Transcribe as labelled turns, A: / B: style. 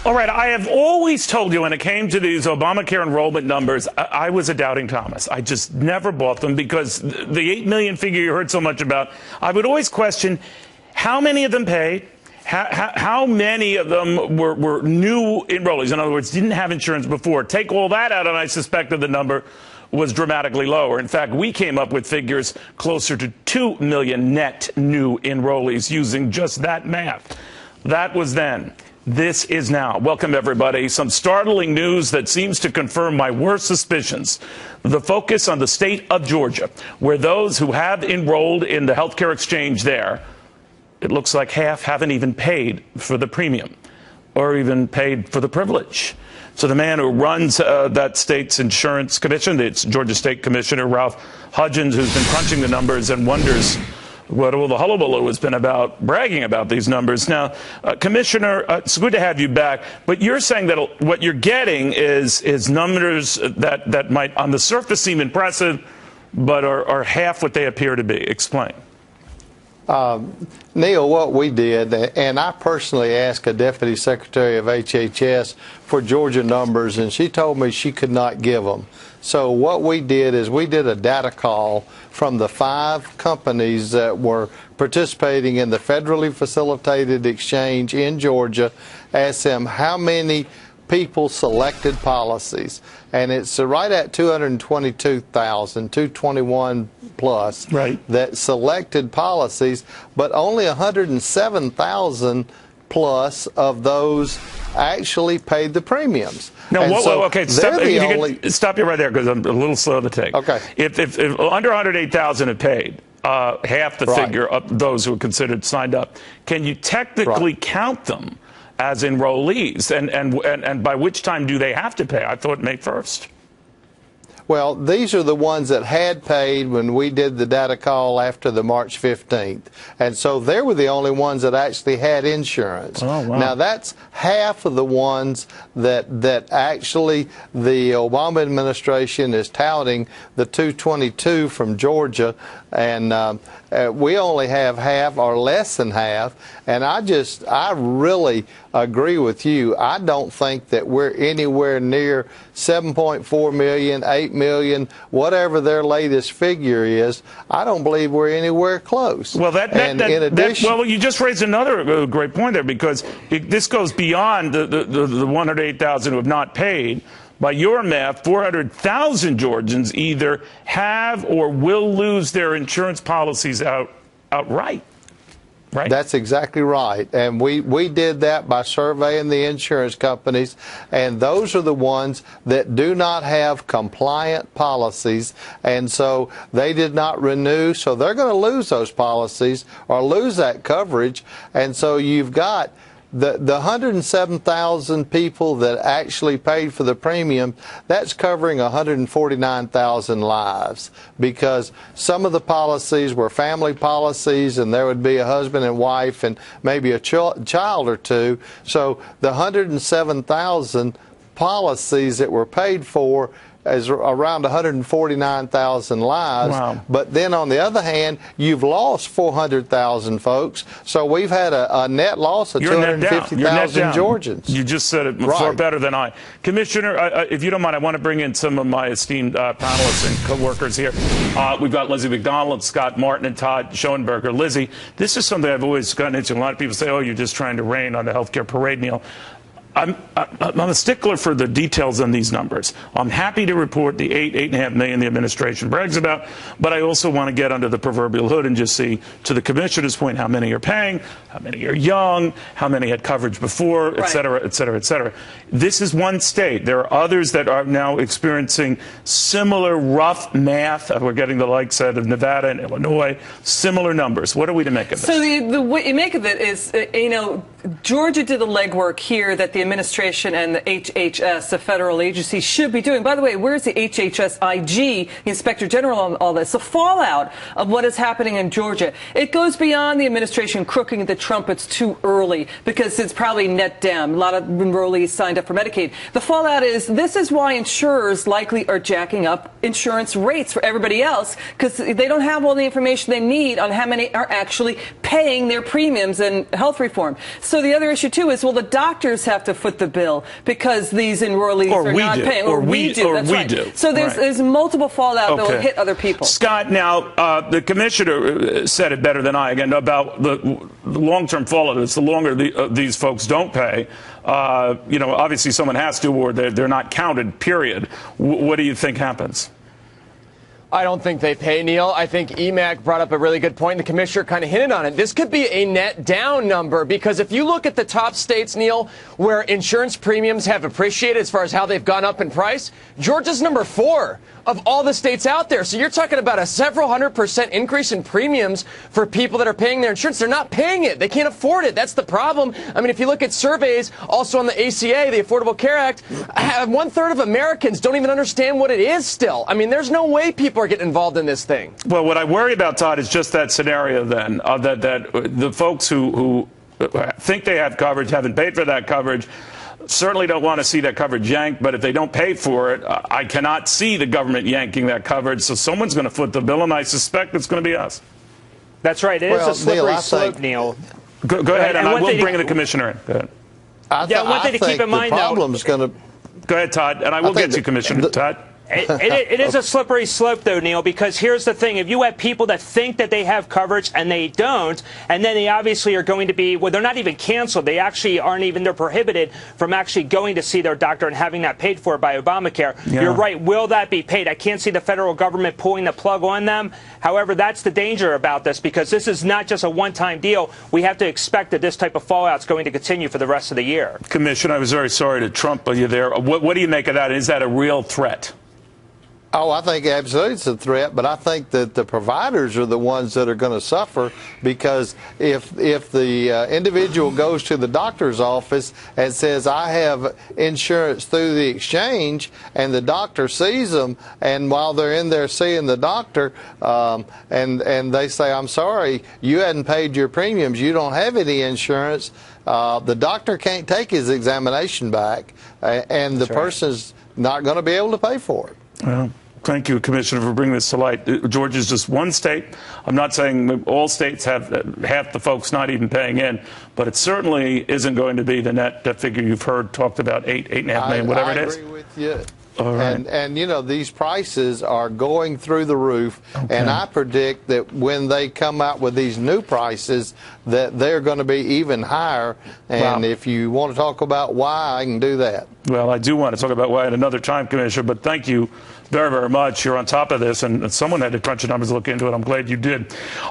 A: All right, I have always told you when it came to these Obamacare enrollment numbers, I was a doubting Thomas. I just never bought them because the 8 million figure you heard so much about, I would always question how many of them paid, how many of them were new enrollees, in other words, didn't have insurance before. Take all that out, and I suspect that the number was dramatically lower. In fact, we came up with figures closer to 2 million net new enrollees using just that math. That was then. This is now. Welcome, everybody. Some startling news that seems to confirm my worst suspicions. The focus on the state of Georgia, where those who have enrolled in the healthcare exchange there, it looks like half haven't even paid for the premium or even paid for the privilege. So the man who runs that state's insurance commission, it's Georgia State Commissioner Ralph Hudgens, who's been crunching the numbers and wonders what all the hullabaloo has been about, bragging about these numbers. Now, Commissioner, it's good to have you back, but you're saying that what you're getting is numbers that might on the surface seem impressive, but are half what they appear to be. Explain.
B: Neil, what we did, and I personally asked a Deputy Secretary of HHS for Georgia numbers, and she told me she could not give them. So what we did is we did a data call from the 5 companies that were participating in the federally facilitated exchange in Georgia, asked them how many people selected policies, and it's right at 222,000, 221 plus,
A: right,
B: that selected policies, but only 107,000 plus of those actually paid the premis.
A: No, okay, stop you right there because I'm a little slow to take.
B: Okay.
A: If under 108,000 have paid, half the figure of those who are considered signed up, can you technically count them as enrollees, and by which time do they have to pay? I thought May 1st.
B: Well, these are the ones that had paid when we did the data call after the March 15th. And so they were the only ones that actually had insurance.
A: Oh, wow.
B: Now, that's half of the ones that actually the Obama administration is touting, the 222 from Georgia. And we only have half or less than half. And I really agree with you. I don't think that we're anywhere near 7.4 million, 8 million, whatever their latest figure is. I don't believe we're anywhere close.
A: Well, well, you just raised another great point there, because this goes beyond the 108,000 who have not paid. By your math, 400,000 Georgians either have or will lose their insurance policies outright. Right.
B: That's exactly right. And we did that by surveying the insurance companies, and those are the ones that do not have compliant policies, and so they did not renew, so they're going to lose those policies or lose that coverage. And so you've got the 107,000 people that actually paid for the premium. That's covering 149,000 lives, because some of the policies were family policies and there would be a husband and wife and maybe a child or two. So the 107,000 policies that were paid for is around 149,000 lives.
A: Wow.
B: But then on the other hand, you've lost 400,000 folks. So we've had a net loss of 250,000 Georgians.
A: You just said it far better than I. Commissioner, if you don't mind, I want to bring in some of my esteemed panelists and co-workers here. We've got Lizzie MacDonald, Scott Martin, and Todd Schoenberger. Lizzie, this is something I've always gotten into. A lot of people say, oh, you're just trying to rain on the healthcare parade, Neil. I'm a stickler for the details on these numbers. I'm happy to report the 8.5 million the administration brags about, but I also want to get under the proverbial hood and just see, to the commissioner's point, how many are paying, how many are young, how many had coverage before, et cetera, et cetera, et cetera. This is one state. There are others that are now experiencing similar rough math. We're getting the likes out of Nevada and Illinois, similar numbers. What are we to make of this?
C: So what you make of it is, Georgia did the legwork here that the administration and the HHS, the federal agency, should be doing. By the way, where's the HHS IG, the Inspector General, on all this? The fallout of what is happening in Georgia. It goes beyond the administration crooking the trumpets too early, because it's probably net down. A lot of enrollees signed up for Medicaid. The fallout is, this is why insurers likely are jacking up insurance rates for everybody else, because they don't have all the information they need on how many are actually paying their premiums and health reform. So the other issue, too, is, well, the doctors have to foot the bill because these enrollees are not paying.
A: Or we do.
C: That's right. So there's multiple fallout that will hit other people.
A: Scott, now, the commissioner said it better than I, again, about the long-term fallout. It's the longer these folks don't pay. Obviously someone has to, or they're not counted, period. What do you think happens?
D: I don't think they pay, Neil. I think EMAC brought up a really good point. The commissioner kind of hinted on it. This could be a net down number because if you look at the top states, Neil, where insurance premiums have appreciated as far as how they've gone up in price, Georgia's number 4 of all the states out there. So you're talking about a several 100% increase in premiums for people that are paying their insurance. They're not paying it. They can't afford it. That's the problem. I mean, if you look at surveys also on the ACA, the Affordable Care Act, 1/3 of Americans don't even understand what it is still. I mean, there's no way people are getting involved in this thing.
A: Well, what I worry about, Todd, is just that scenario then, that the folks who think they have coverage, haven't paid for that coverage, certainly don't want to see that coverage yanked, but if they don't pay for it, I cannot see the government yanking that coverage, so someone's going to foot the bill, and I suspect it's going to be us.
E: That's right. It is a slippery slope, Neil.
A: Go ahead, and I will bring the commissioner in. Go ahead.
E: One thing to keep in mind, though.
A: Go ahead, Todd, and I will get you, Commissioner. Todd?
E: It is a slippery slope, though, Neil, because here's the thing. If you have people that think that they have coverage and they don't, and then they obviously are going to be, well, they're not even canceled. They actually aren't even, they're prohibited from actually going to see their doctor and having that paid for by Obamacare. Yeah. You're right. Will that be paid? I can't see the federal government pulling the plug on them. However, that's the danger about this, because this is not just a one-time deal. We have to expect that this type of fallout is going to continue for the rest of the year.
A: Commissioner, I was very sorry to trump you there. What do you make of that? Is that a real threat?
B: Oh, I think absolutely it's a threat, but I think that the providers are the ones that are going to suffer, because if the individual goes to the doctor's office and says, I have insurance through the exchange, and the doctor sees them, and while they're in there seeing the doctor, and they say, I'm sorry, you hadn't paid your premiums, you don't have any insurance, the doctor can't take his examination back, and the person's not going to be able to pay for it.
A: Well, thank you, Commissioner, for bringing this to light. Georgia is just one state. I'm not saying all states have half the folks not even paying in, but it certainly isn't going to be the net figure you've heard talked about, 8.5 million, whatever it is.
B: I agree with you.
A: All right.
B: And you know, these prices are going through the roof, and I predict that when they come out with these new prices, that they're going to be even higher. And if you want to talk about why, I can do that.
A: Well, I do want to talk about why at another time, Commissioner, but thank you very, very much. You're on top of this, and someone had to crunch the numbers to look into it. I'm glad you did.